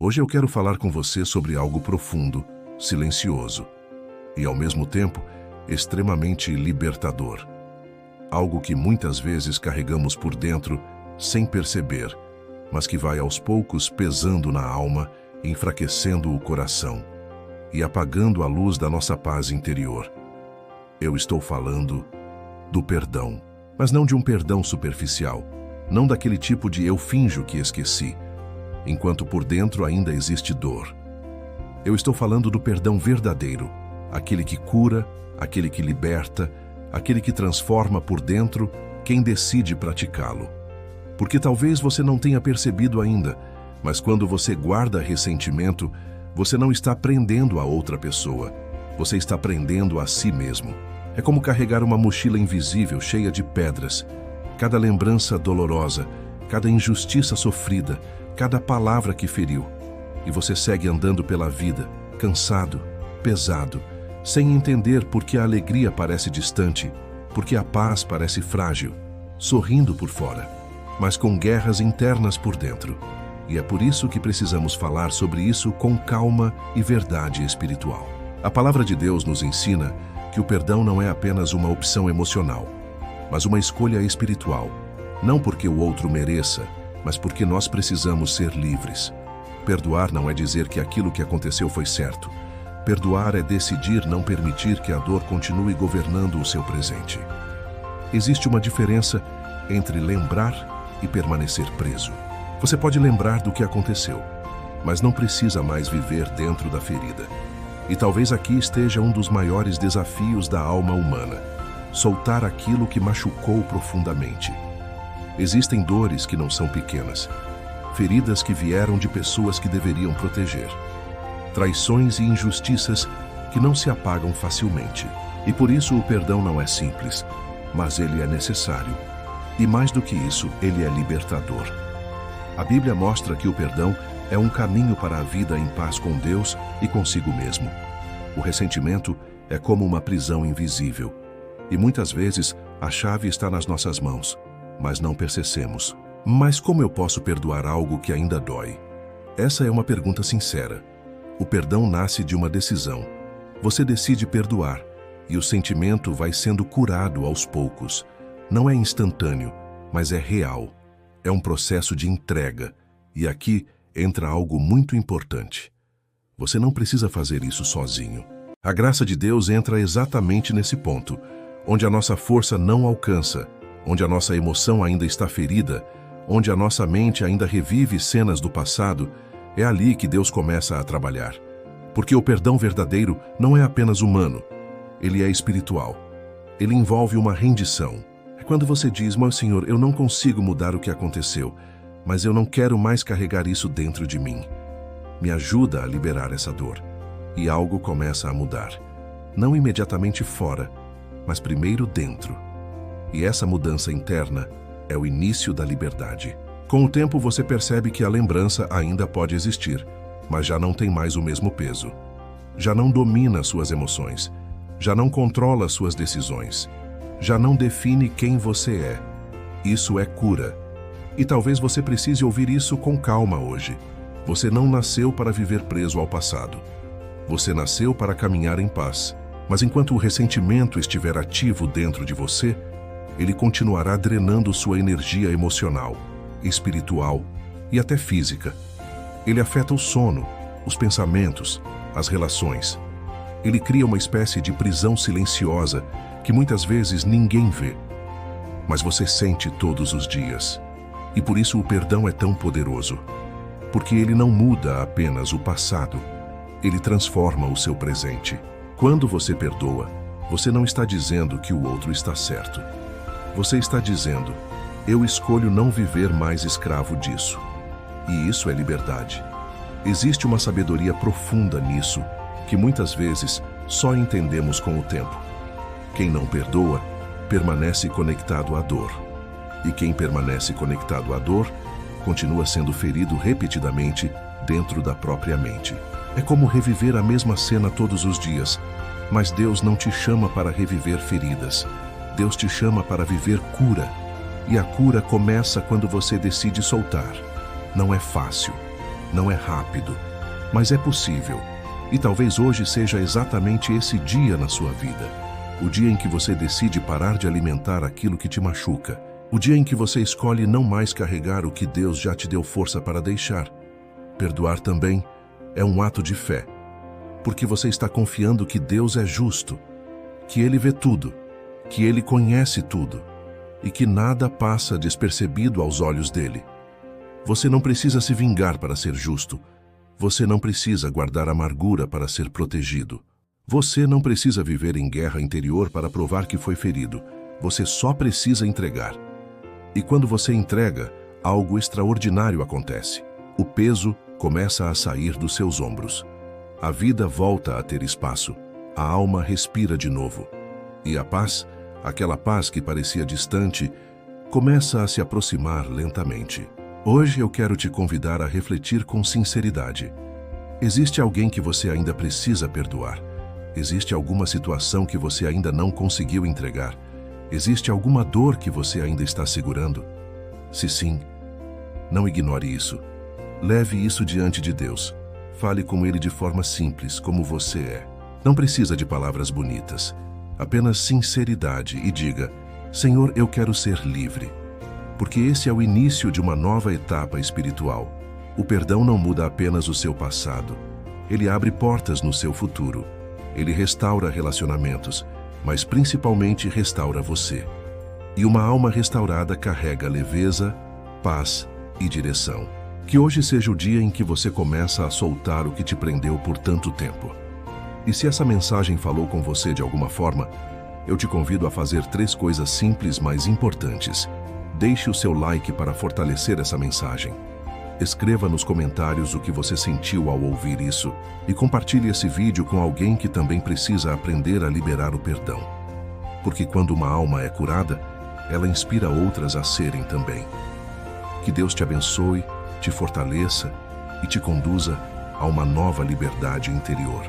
Hoje eu quero falar com você sobre algo profundo, silencioso e, ao mesmo tempo, extremamente libertador. Algo que muitas vezes carregamos por dentro sem perceber, mas que vai aos poucos pesando na alma, enfraquecendo o coração e apagando a luz da nossa paz interior. Eu estou falando do perdão, mas não de um perdão superficial, não daquele tipo de eu finjo que esqueci, enquanto por dentro ainda existe dor. Eu estou falando do perdão verdadeiro, aquele que cura, aquele que liberta, aquele que transforma por dentro quem decide praticá-lo. Porque talvez você não tenha percebido ainda, mas quando você guarda ressentimento, você não está prendendo a outra pessoa, você está prendendo a si mesmo. É como carregar uma mochila invisível cheia de pedras. Cada lembrança dolorosa, cada injustiça sofrida, cada palavra que feriu. E você segue andando pela vida, cansado, pesado, sem entender por que a alegria parece distante, porque a paz parece frágil, sorrindo por fora, mas com guerras internas por dentro. E é por isso que precisamos falar sobre isso com calma e verdade espiritual. A palavra de Deus nos ensina que o perdão não é apenas uma opção emocional, mas uma escolha espiritual, não porque o outro mereça, mas porque nós precisamos ser livres. Perdoar não é dizer que aquilo que aconteceu foi certo. Perdoar é decidir não permitir que a dor continue governando o seu presente. Existe uma diferença entre lembrar e permanecer preso. Você pode lembrar do que aconteceu, mas não precisa mais viver dentro da ferida. E talvez aqui esteja um dos maiores desafios da alma humana: soltar aquilo que machucou profundamente. Existem dores que não são pequenas, feridas que vieram de pessoas que deveriam proteger, traições e injustiças que não se apagam facilmente. E por isso o perdão não é simples, mas ele é necessário. E mais do que isso, ele é libertador. A Bíblia mostra que o perdão é um caminho para a vida em paz com Deus e consigo mesmo. O ressentimento é como uma prisão invisível. E muitas vezes a chave está nas nossas mãos, mas não percebemos. Mas como eu posso perdoar algo que ainda dói? Essa é uma pergunta sincera. O perdão nasce de uma decisão. Você decide perdoar, e o sentimento vai sendo curado aos poucos. Não é instantâneo, mas é real. É um processo de entrega. E aqui entra algo muito importante. Você não precisa fazer isso sozinho. A graça de Deus entra exatamente nesse ponto, onde a nossa força não alcança, onde a nossa emoção ainda está ferida, onde a nossa mente ainda revive cenas do passado. É ali que Deus começa a trabalhar. Porque o perdão verdadeiro não é apenas humano, ele é espiritual. Ele envolve uma rendição. É quando você diz: "Meu Senhor, eu não consigo mudar o que aconteceu, mas eu não quero mais carregar isso dentro de mim. Me ajuda a liberar essa dor." E algo começa a mudar. Não imediatamente fora, mas primeiro dentro. E essa mudança interna é o início da liberdade. Com o tempo você percebe que a lembrança ainda pode existir, mas já não tem mais o mesmo peso. Já não domina suas emoções. Já não controla suas decisões. Já não define quem você é. Isso é cura. E talvez você precise ouvir isso com calma hoje. Você não nasceu para viver preso ao passado. Você nasceu para caminhar em paz. Mas enquanto o ressentimento estiver ativo dentro de você, ele continuará drenando sua energia emocional, espiritual e até física. Ele afeta o sono, os pensamentos, as relações. Ele cria uma espécie de prisão silenciosa que muitas vezes ninguém vê, mas você sente todos os dias. E por isso o perdão é tão poderoso, porque ele não muda apenas o passado, ele transforma o seu presente. Quando você perdoa, você não está dizendo que o outro está certo. Você está dizendo: "Eu escolho não viver mais escravo disso." E isso é liberdade. Existe uma sabedoria profunda nisso, que muitas vezes só entendemos com o tempo. Quem não perdoa, permanece conectado à dor. E quem permanece conectado à dor, continua sendo ferido repetidamente dentro da própria mente. É como reviver a mesma cena todos os dias, mas Deus não te chama para reviver feridas. Deus te chama para viver cura. E a cura começa quando você decide soltar. Não é fácil. não é rápido, mas é possível. E talvez hoje seja exatamente esse dia na sua vida. O dia em que você decide parar de alimentar aquilo que te machuca. O dia em que você escolhe não mais carregar o que Deus já te deu força para deixar. Perdoar também é um ato de fé, porque você está confiando que Deus é justo, que Ele vê tudo, que Ele conhece tudo e que nada passa despercebido aos olhos dele. Você não precisa se vingar para ser justo. Você não precisa guardar amargura para ser protegido. Você não precisa viver em guerra interior para provar que foi ferido. Você só precisa entregar. E quando você entrega, algo extraordinário acontece. O peso começa a sair dos seus ombros. A vida volta a ter espaço. A alma respira de novo. E a paz, aquela paz que parecia distante, começa a se aproximar lentamente. Hoje eu quero te convidar a refletir com sinceridade. Existe alguém que você ainda precisa perdoar? Existe alguma situação que você ainda não conseguiu entregar? Existe alguma dor que você ainda está segurando? Se sim, não ignore isso. Leve isso diante de Deus. Fale com Ele de forma simples, como você é. Não precisa de palavras bonitas. Apenas sinceridade e diga: Senhor, eu quero ser livre. Porque esse é o início de uma nova etapa espiritual. O perdão não muda apenas o seu passado. Ele abre portas no seu futuro. Ele restaura relacionamentos, mas principalmente restaura você. E uma alma restaurada carrega leveza, paz e direção. Que hoje seja o dia em que você começa a soltar o que te prendeu por tanto tempo. E se essa mensagem falou com você de alguma forma, eu te convido a fazer 3 coisas simples, mas importantes. Deixe o seu like para fortalecer essa mensagem. Escreva nos comentários o que você sentiu ao ouvir isso e compartilhe esse vídeo com alguém que também precisa aprender a liberar o perdão. Porque quando uma alma é curada, ela inspira outras a serem também. Que Deus te abençoe, te fortaleça e te conduza a uma nova liberdade interior.